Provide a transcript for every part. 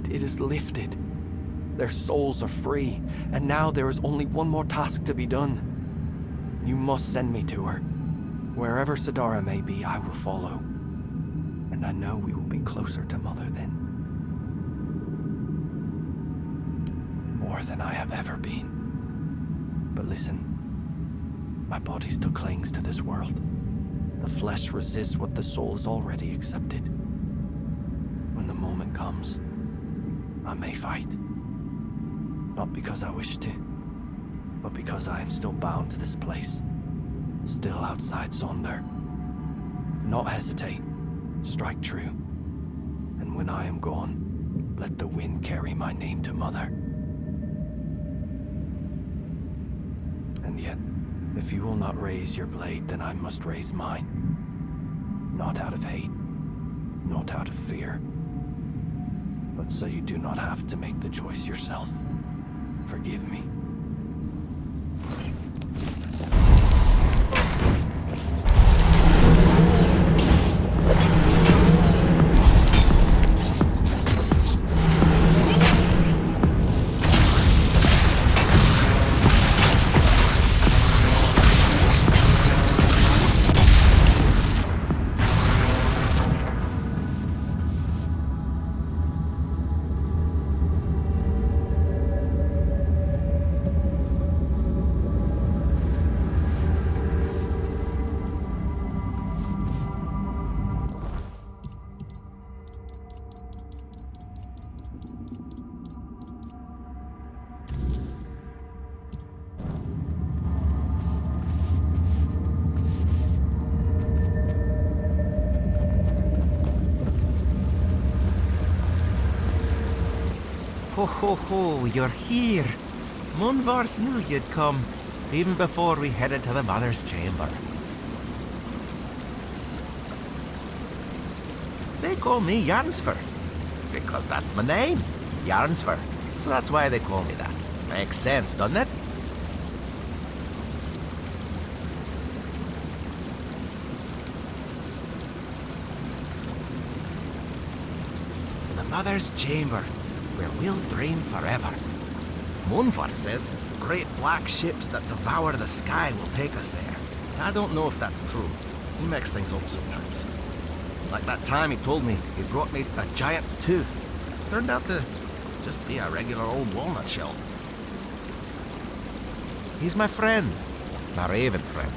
weight, it is lifted. Their souls are free, and now there is only one more task to be done. You must send me to her. Wherever Sidara may be, I will follow. And I know we will be closer to Mother then. More than I have ever been. But listen, my body still clings to this world. The flesh resists what the soul has already accepted. When the moment comes, I may fight. Not because I wish to, but because I am still bound to this place. Still outside Sonder. Do not hesitate. Strike true. And when I am gone, let the wind carry my name to Mother. And yet, if you will not raise your blade, then I must raise mine. Not out of hate, not out of fear, but so you do not have to make the choice yourself. Forgive me. Ho ho ho, you're here. Munvarth knew you'd come, even before we headed to the Mother's chamber. They call me Jarnsfer, because that's my name, Jarnsfer. So that's why they call me that. Makes sense, doesn't it? The Mother's chamber, where we'll dream forever. Munvar says great black ships that devour the sky will take us there. I don't know if that's true. He makes things up sometimes. Like that time he told me he brought me a giant's tooth. Turned out to just be a regular old walnut shell. He's my friend. My raven friend.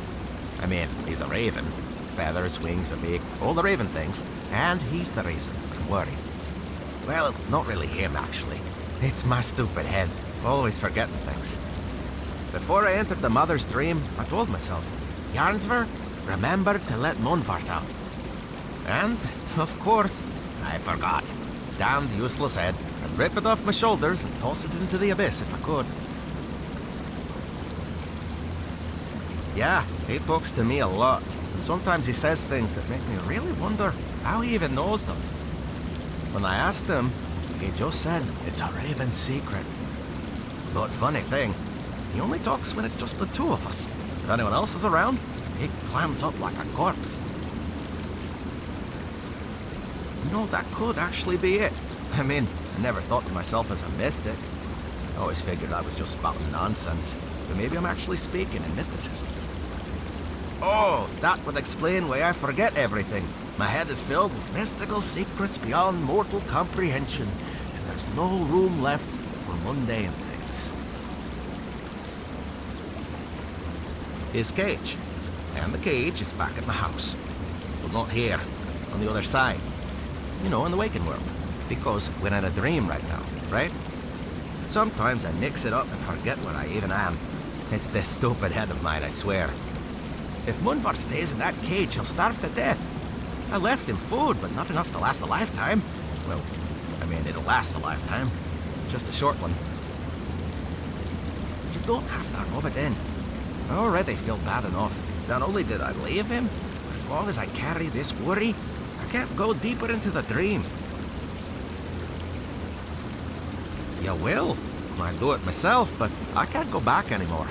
I mean, he's a raven. Feathers, wings, a beak, all the raven things. And he's the reason I'm worried. Well, not really him, actually. It's my stupid head, always forgetting things. Before I entered the Mother's dream, I told myself, Jarnsver, remember to let Munvarth out. And, of course, I forgot. Damned useless head. I'd rip it off my shoulders and toss it into the abyss if I could. Yeah, he talks to me a lot. And sometimes he says things that make me really wonder how he even knows them. When I asked him, he just said it's a raven secret. But funny thing, he only talks when it's just the two of us. If anyone else is around, he clams up like a corpse. You know, that could actually be it. I mean, I never thought of myself as a mystic. I always figured I was just spouting nonsense. But maybe I'm actually speaking in mysticisms. Oh, that would explain why I forget everything. My head is filled with mystical secrets beyond mortal comprehension, and there's no room left for mundane things. His cage. And the cage is back at the house. But not here, on the other side. You know, in the waking world. Because we're in a dream right now, right? Sometimes I mix it up and forget where I even am. It's this stupid head of mine, I swear. If Munvar stays in that cage, he'll starve to death. I left him food, but not enough to last a lifetime. Well, I mean, it'll last a lifetime. Just a short one. You don't have to rub it in. I already feel bad enough. Not only did I leave him, but as long as I carry this worry, I can't go deeper into the dream. You will. I'd do it myself, but I can't go back anymore.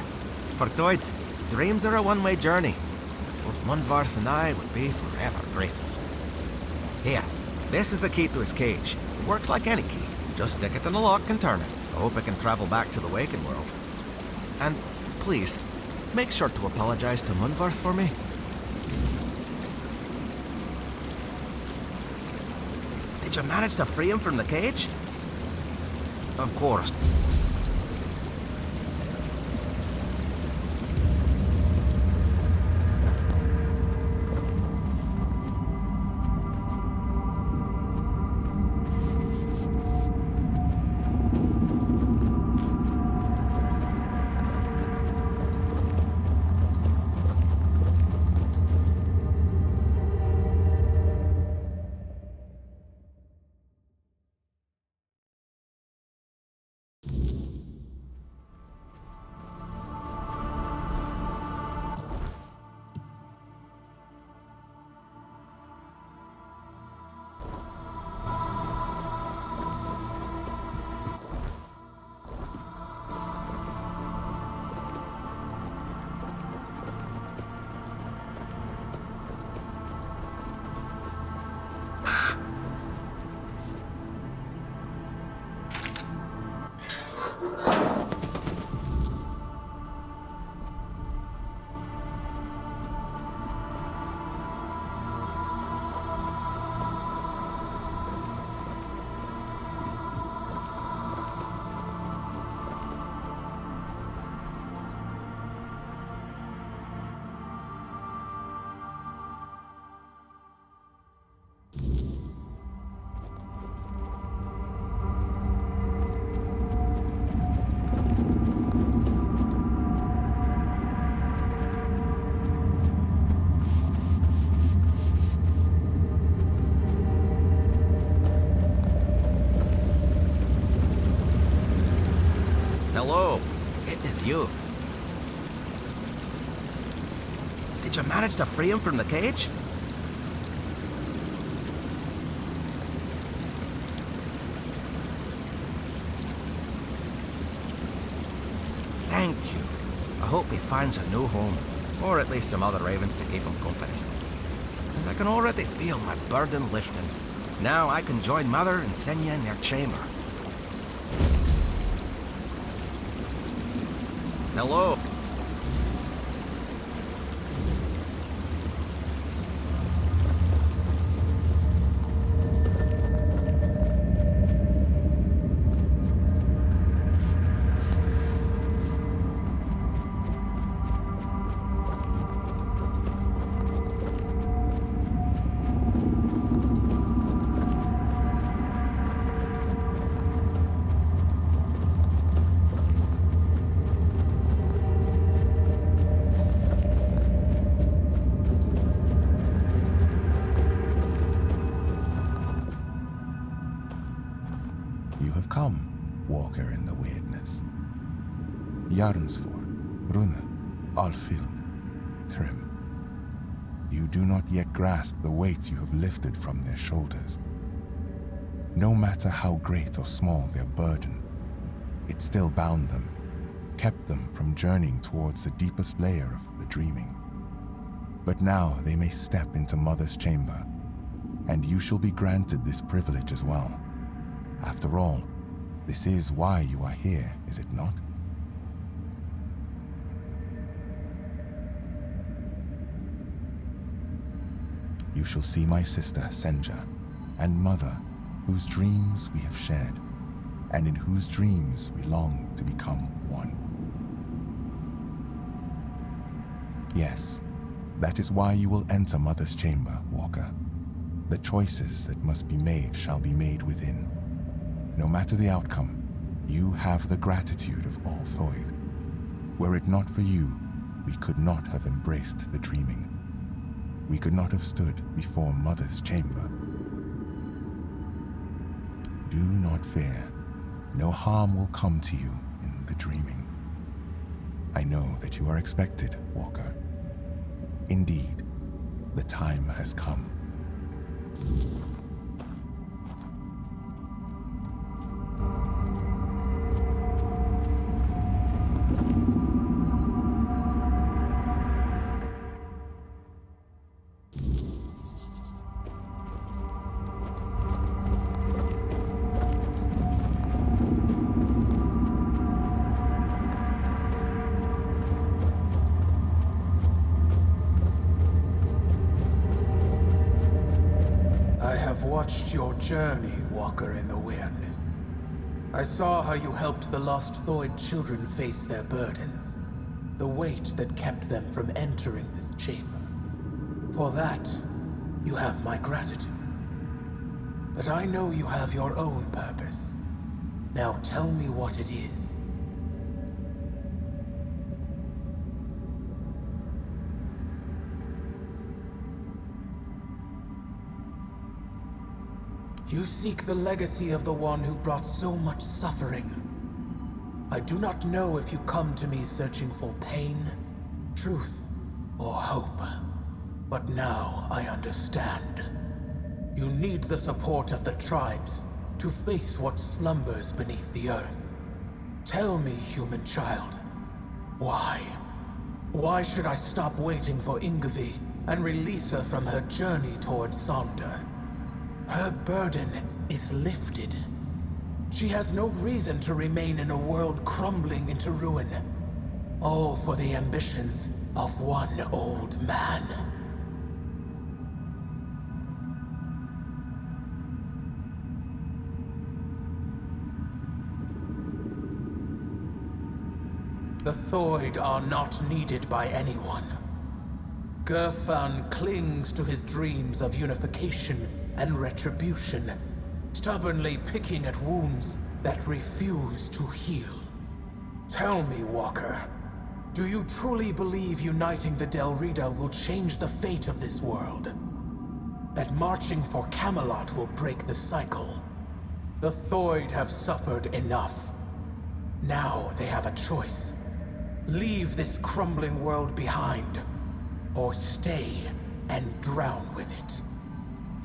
For Toids, dreams are a one-way journey. Both Munvarth and I would be forever grateful. Here, this is the key to his cage. It works like any key. Just stick it in the lock and turn it. I hope I can travel back to the waking world. And please, make sure to apologize to Munvarth for me. Did you manage to free him from the cage? Of course. Hello, it is you. Did you manage to free him from the cage? Thank you. I hope he finds a new home, or at least some other ravens to keep him company. And I can already feel my burden lifting. Now I can join Mother and Senya in their chamber. Hello. You have come, walker in the weirdness. Jarnsfor, Rune, Alfild, Thrym. You do not yet grasp the weight you have lifted from their shoulders. No matter how great or small their burden, it still bound them, kept them from journeying towards the deepest layer of the dreaming. But now they may step into Mother's chamber, and you shall be granted this privilege as well. After all, this is why you are here, is it not? You shall see my sister, Senja, and Mother, whose dreams we have shared, and in whose dreams we long to become one. Yes, that is why you will enter Mother's chamber, Walker. The choices that must be made shall be made within. No matter the outcome, you have the gratitude of all Thoid. Were it not for you, we could not have embraced the dreaming. We could not have stood before Mother's chamber. Do not fear. No harm will come to you in the dreaming. I know that you are expected, Walker. Indeed, the time has come. watched your journey, Walker in the Weirdness. I saw how you helped the lost Thoid children face their burdens. The weight that kept them from entering this chamber. For that, you have my gratitude. But I know you have your own purpose. Now tell me what it is. You seek the legacy of the one who brought so much suffering. I do not know if you come to me searching for pain, truth, or hope. But now I understand. You need the support of the tribes to face what slumbers beneath the earth. Tell me, human child, why? Why should I stop waiting for Ingvi and release her from her journey towards Sonder? Her burden is lifted. She has no reason to remain in a world crumbling into ruin. All for the ambitions of one old man. The Thoid are not needed by anyone. Gerfan clings to his dreams of unification and retribution, stubbornly picking at wounds that refuse to heal. Tell me, Walker, do you truly believe uniting the Del Rita will change the fate of this world? That marching for Camelot will break the cycle? The Thoid have suffered enough. Now they have a choice. Leave this crumbling world behind, or stay and drown with it.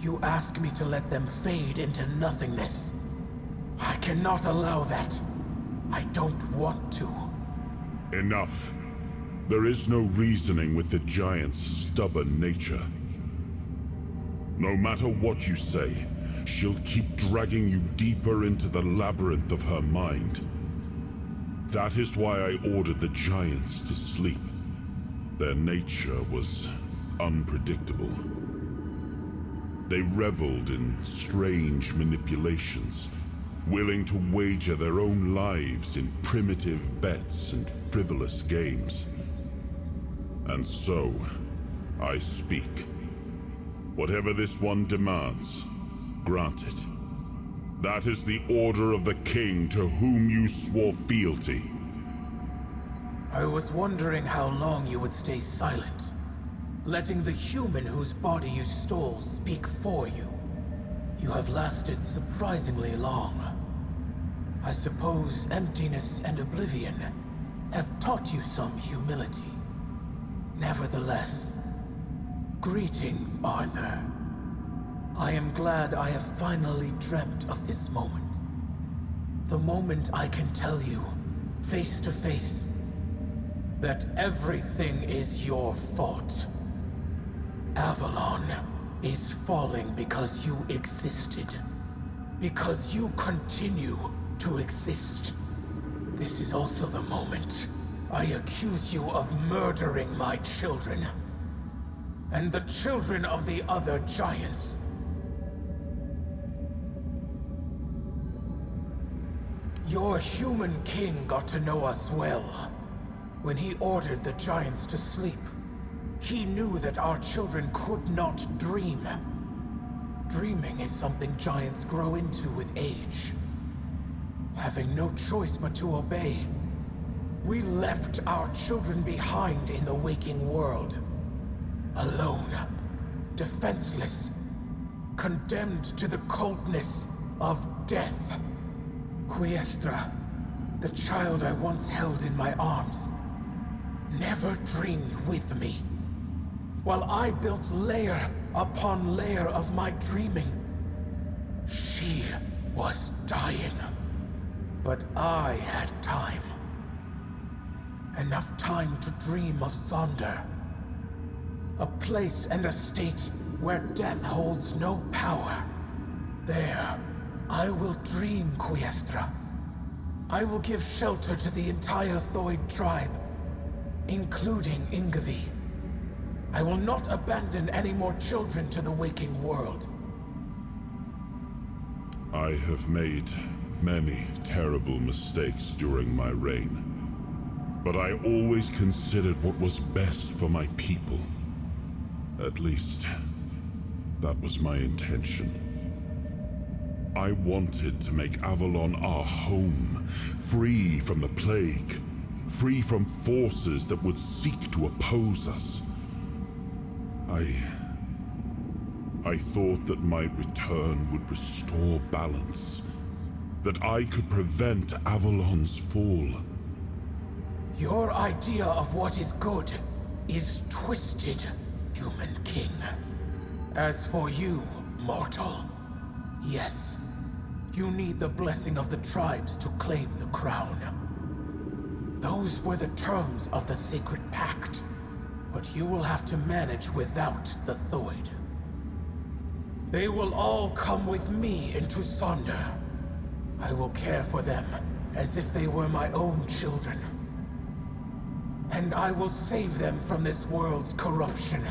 You ask me to let them fade into nothingness. I cannot allow that. I don't want to. Enough. There is no reasoning with the giant's stubborn nature. No matter what you say, she'll keep dragging you deeper into the labyrinth of her mind. That is why I ordered the giants to sleep. Their nature was unpredictable. They reveled in strange manipulations, willing to wager their own lives in primitive bets and frivolous games. And so, I speak. Whatever this one demands, grant it. That is the order of the king to whom you swore fealty. I was wondering how long you would stay silent, letting the human whose body you stole speak for you. You have lasted surprisingly long. I suppose emptiness and oblivion have taught you some humility. Nevertheless, greetings, Arthur. I am glad I have finally dreamt of this moment. The moment I can tell you, face to face, that everything is your fault. Avalon is falling because you existed. Because you continue to exist. This is also the moment I accuse you of murdering my children. And the children of the other giants. Your human king got to know us well. When he ordered the giants to sleep, he knew that our children could not dream. Dreaming is something giants grow into with age. Having no choice but to obey, we left our children behind in the waking world. Alone, defenseless, condemned to the coldness of death. Quiestra, the child I once held in my arms, never dreamed with me. While I built layer upon layer of my dreaming, she was dying. But I had time. Enough time to dream of Sonder. A place and a state where death holds no power. There, I will dream, Quiestra. I will give shelter to the entire Thoid tribe, including Ingvi. I will not abandon any more children to the waking world. I have made many terrible mistakes during my reign, but I always considered what was best for my people. At least, that was my intention. I wanted to make Avalon our home, free from the plague, free from forces that would seek to oppose us. I thought that my return would restore balance, that I could prevent Avalon's fall. Your idea of what is good is twisted, human king. As for you, mortal, yes, you need the blessing of the tribes to claim the crown. Those were the terms of the sacred pact, but you will have to manage without the Thoid. They will all come with me into Sonder. I will care for them as if they were my own children. And I will save them from this world's corruption.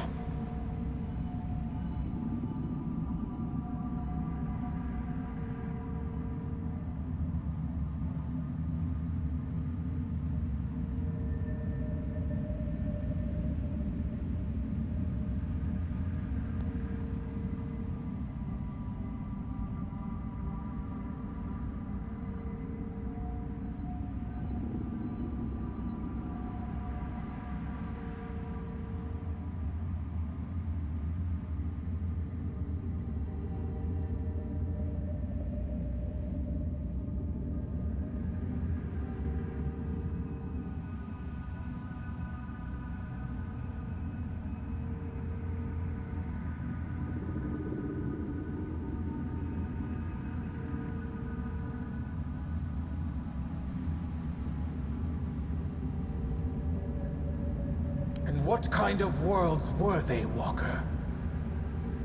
And what kind of worlds were they, Walker?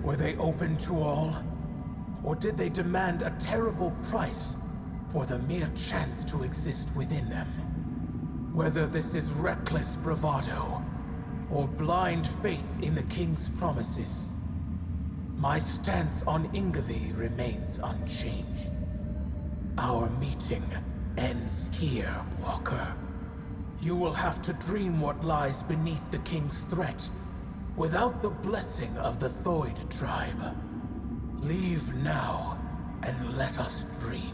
Were they open to all? Or did they demand a terrible price for the mere chance to exist within them? Whether this is reckless bravado or blind faith in the king's promises, my stance on Ingavi remains unchanged. Our meeting ends here, Walker. You will have to dream what lies beneath the king's threat without the blessing of the Thoid tribe. Leave now and let us dream.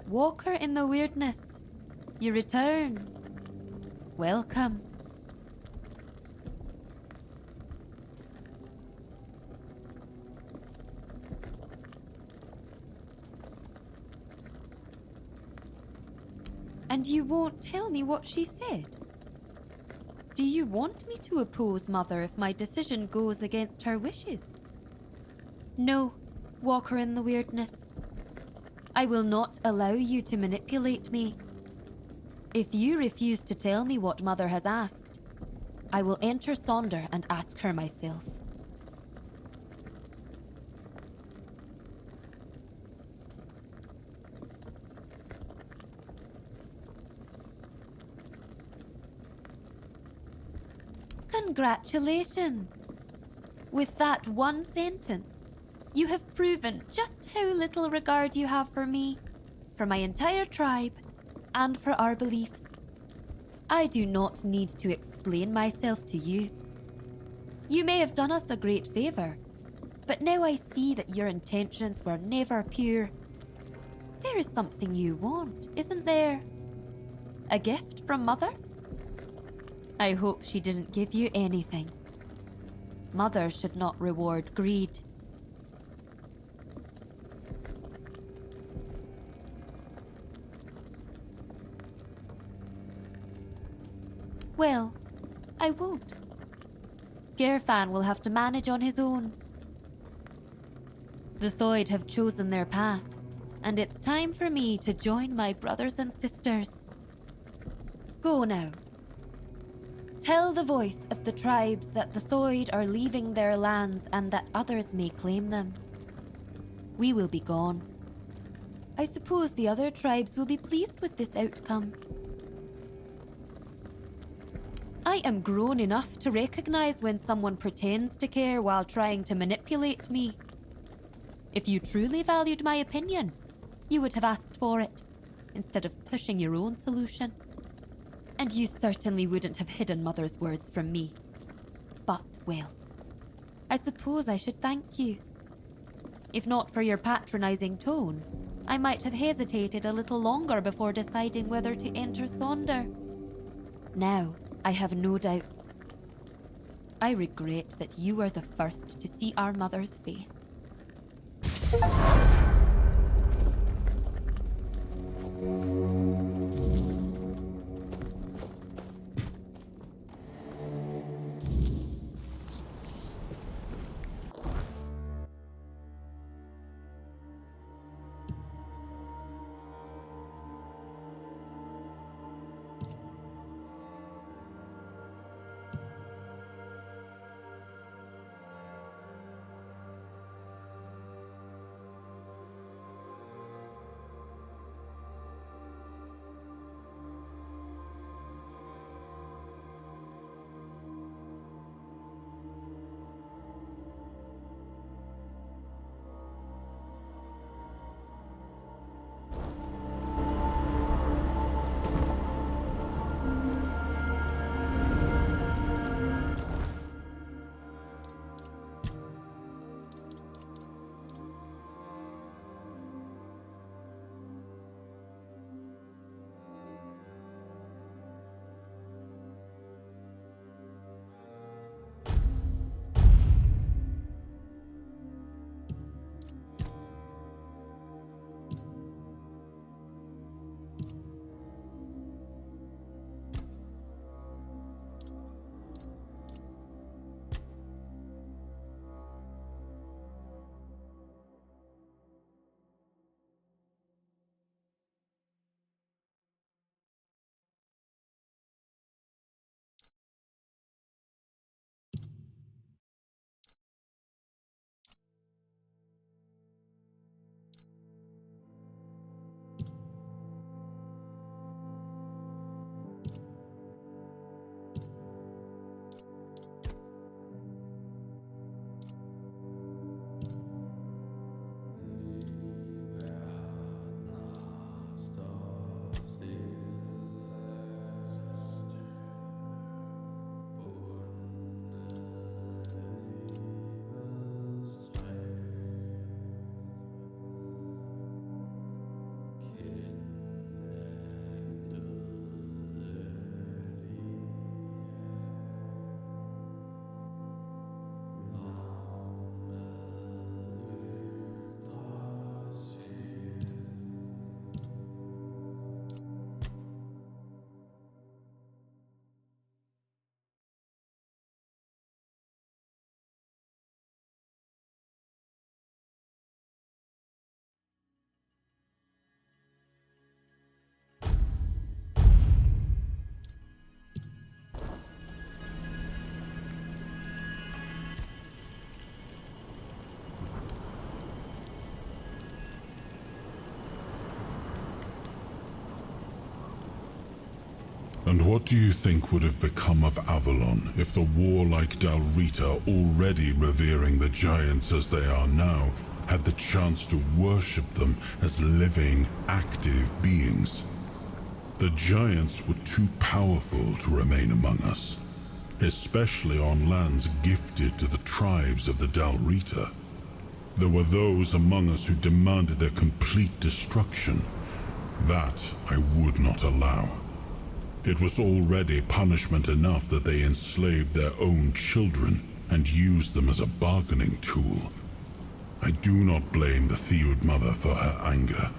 Walker in the weirdness, you return. Welcome. And you won't tell me what she said? Do you want me to oppose Mother if my decision goes against her wishes? No, Walker in the weirdness. I will not allow you to manipulate me. If you refuse to tell me what Mother has asked, I will enter Sonder and ask her myself. Congratulations! With that one sentence, you have proven just how little regard you have for me, for my entire tribe, and for our beliefs. I do not need to explain myself to you. You may have done us a great favor, but now I see that your intentions were never pure. There is something you want, isn't there? A gift from Mother? I hope she didn't give you anything. Mother should not reward greed. Well, I won't. Gerfan will have to manage on his own. The Thoid have chosen their path, and it's time for me to join my brothers and sisters. Go now. Tell the voice of the tribes that the Thoid are leaving their lands and that others may claim them. We will be gone. I suppose the other tribes will be pleased with this outcome. I am grown enough to recognize when someone pretends to care while trying to manipulate me. If you truly valued my opinion, you would have asked for it, instead of pushing your own solution. And you certainly wouldn't have hidden Mother's words from me. But, well, I suppose I should thank you. If not for your patronizing tone, I might have hesitated a little longer before deciding whether to enter Sonder. Now, I have no doubts. I regret that you were the first to see our mother's face. And what do you think would have become of Avalon if the warlike Dalrita, already revering the giants as they are now, had the chance to worship them as living, active beings? The giants were too powerful to remain among us, especially on lands gifted to the tribes of the Dalrita. There were those among us who demanded their complete destruction. That I would not allow. It was already punishment enough that they enslaved their own children and used them as a bargaining tool. I do not blame the Theod mother for her anger.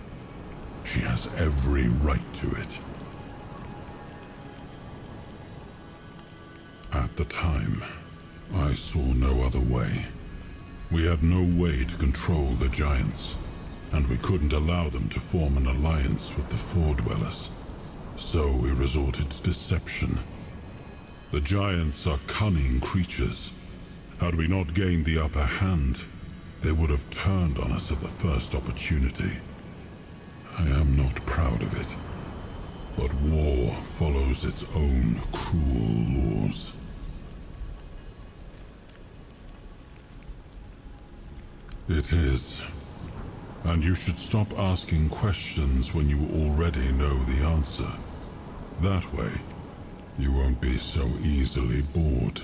She has every right to it. At the time, I saw no other way. We had no way to control the giants, and we couldn't allow them to form an alliance with the Four Dwellers. So we resorted to deception. The giants are cunning creatures. Had we not gained the upper hand, they would have turned on us at the first opportunity. I am not proud of it, but war follows its own cruel laws. It is. And you should stop asking questions when you already know the answer. That way, you won't be so easily bored.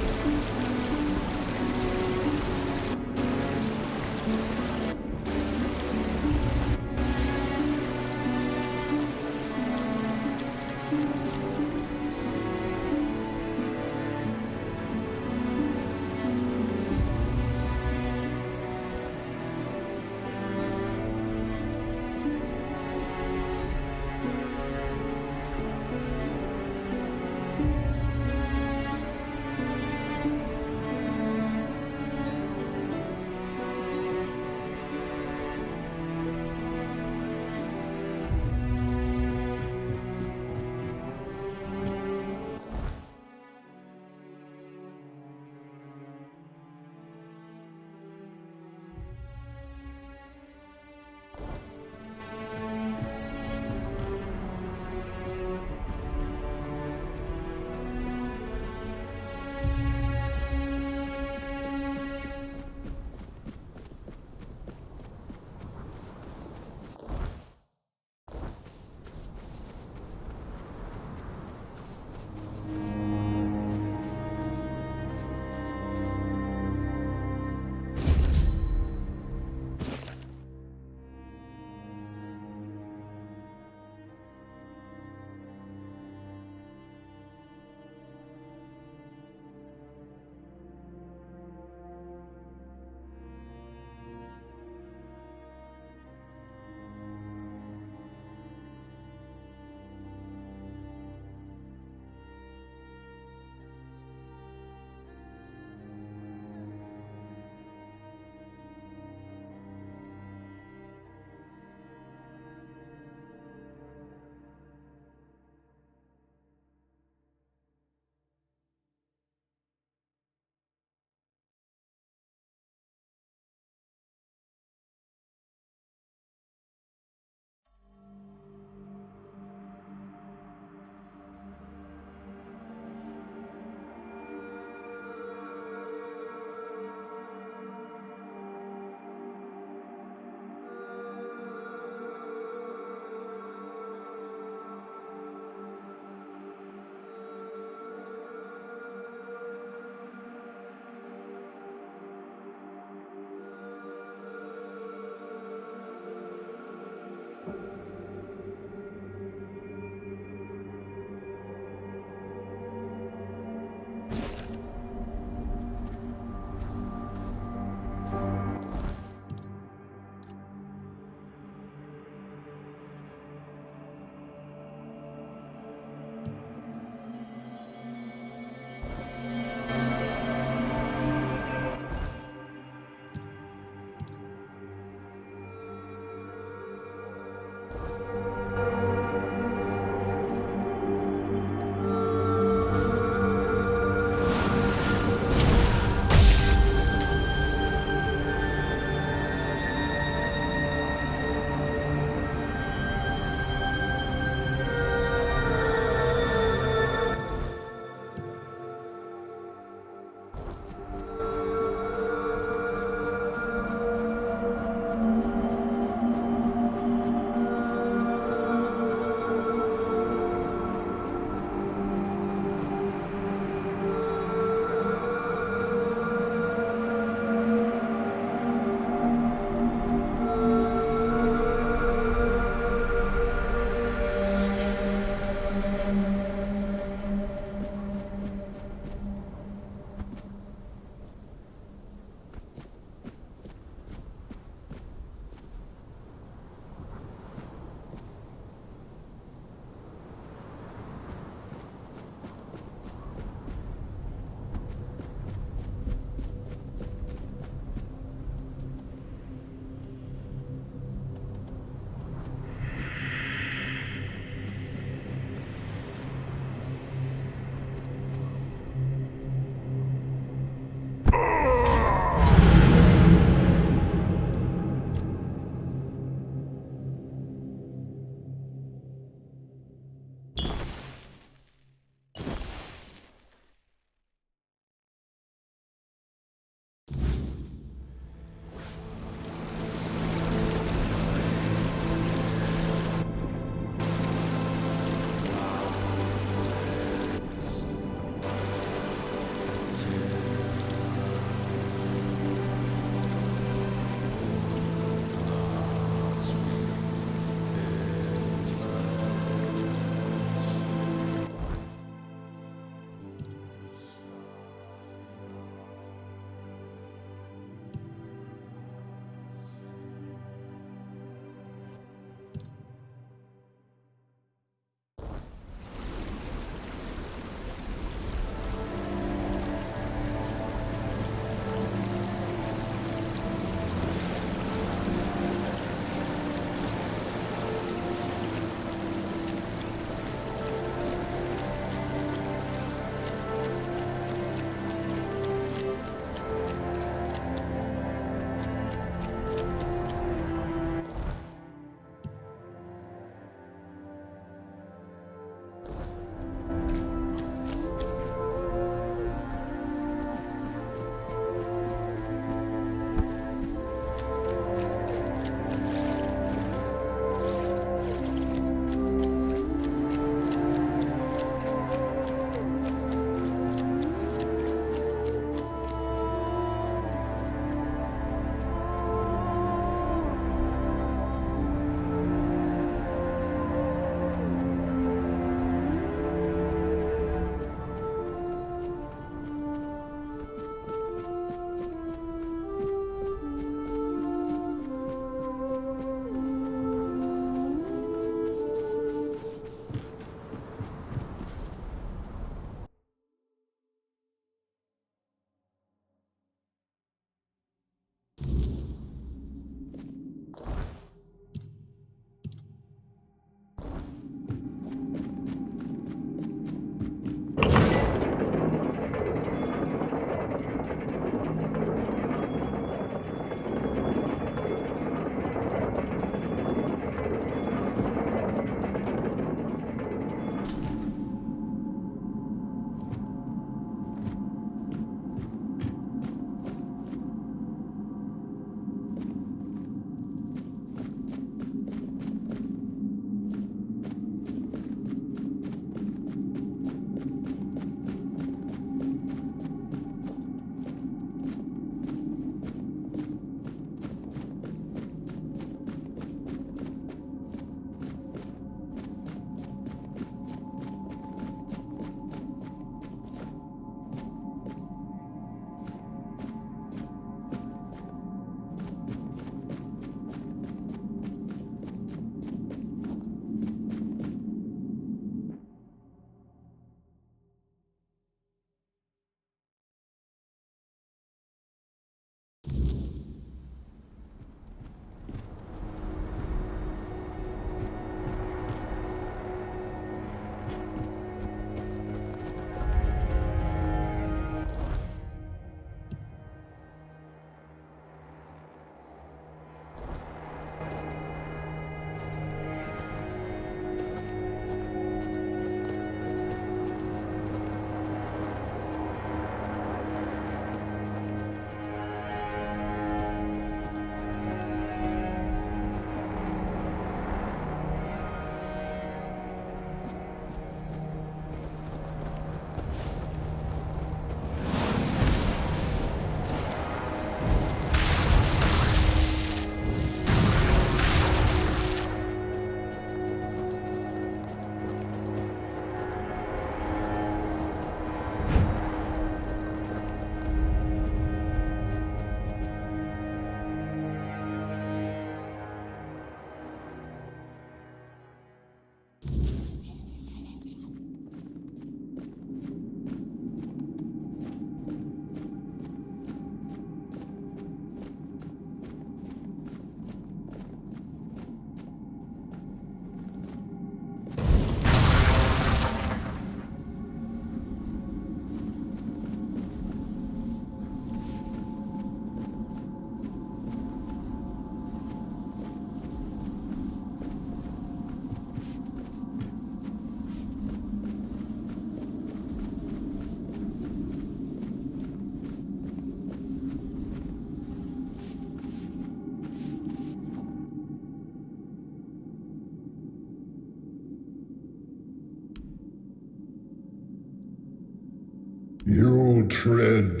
You tread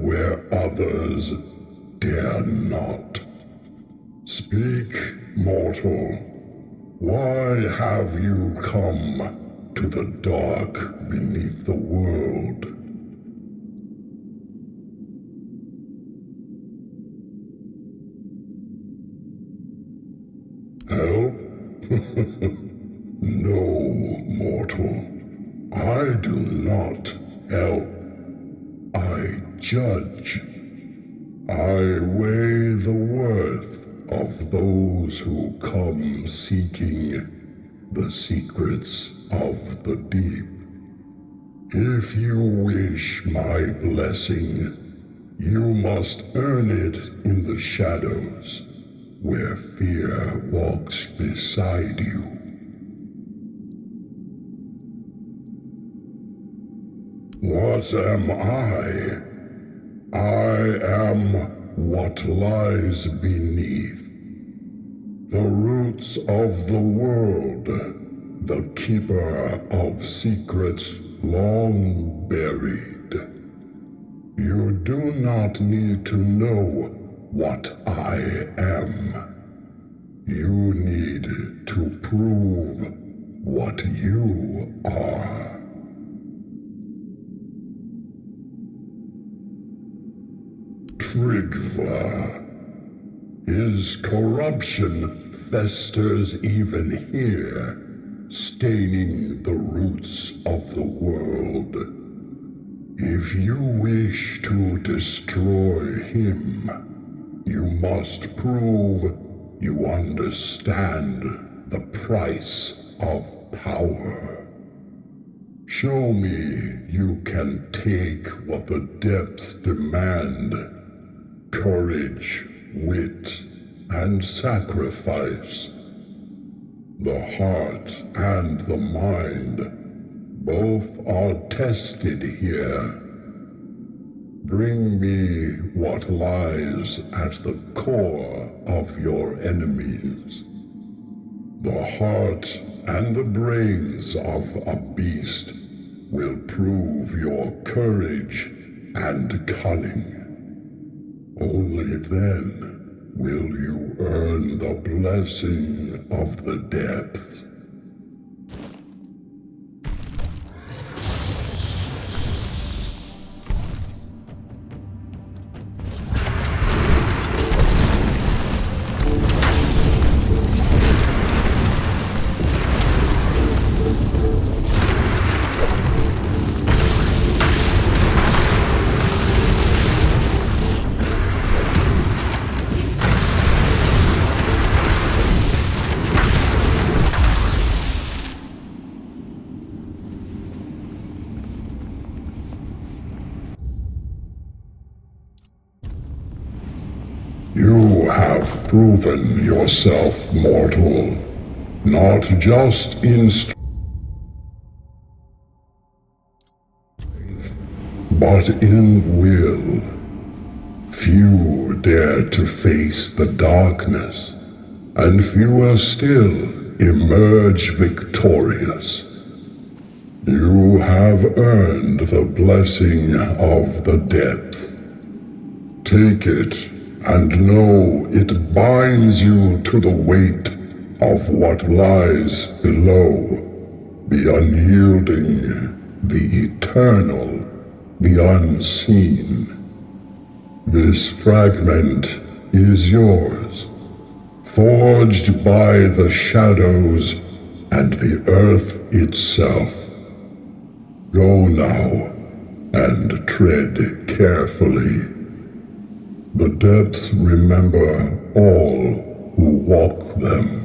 where others dare not. Speak, mortal. Why have you come to the dark beneath the world? Help? No, mortal. I do not help. I judge. I weigh the worth of those who come seeking the secrets of the deep. If you wish my blessing, you must earn it in the shadows, where fear walks beside you. What am I? I am what lies beneath. The roots of the world, the keeper of secrets long buried. You do not need to know what I am. You need to prove what you are. Trigva. His corruption festers even here, staining the roots of the world. If you wish to destroy him, you must prove you understand the price of power. Show me you can take what the depths demand. Courage, wit, and sacrifice. The heart and the mind, both are tested here. Bring me what lies at the core of your enemies. The heart and the brains of a beast will prove your courage and cunning. Only then will you earn the blessing of the depths. You have proven yourself mortal, not just in strength, but in will. Few dare to face the darkness, and fewer still emerge victorious. You have earned the blessing of the depth. Take it, and know it binds you to the weight of what lies below, the unyielding, the eternal, the unseen. This fragment is yours, forged by the shadows and the earth itself. Go now, and tread carefully. The depths remember all who walk them.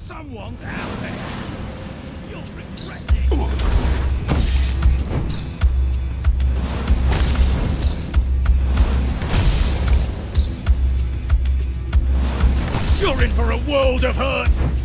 Someone's out there. You'll regret it. You're in for a world of hurt!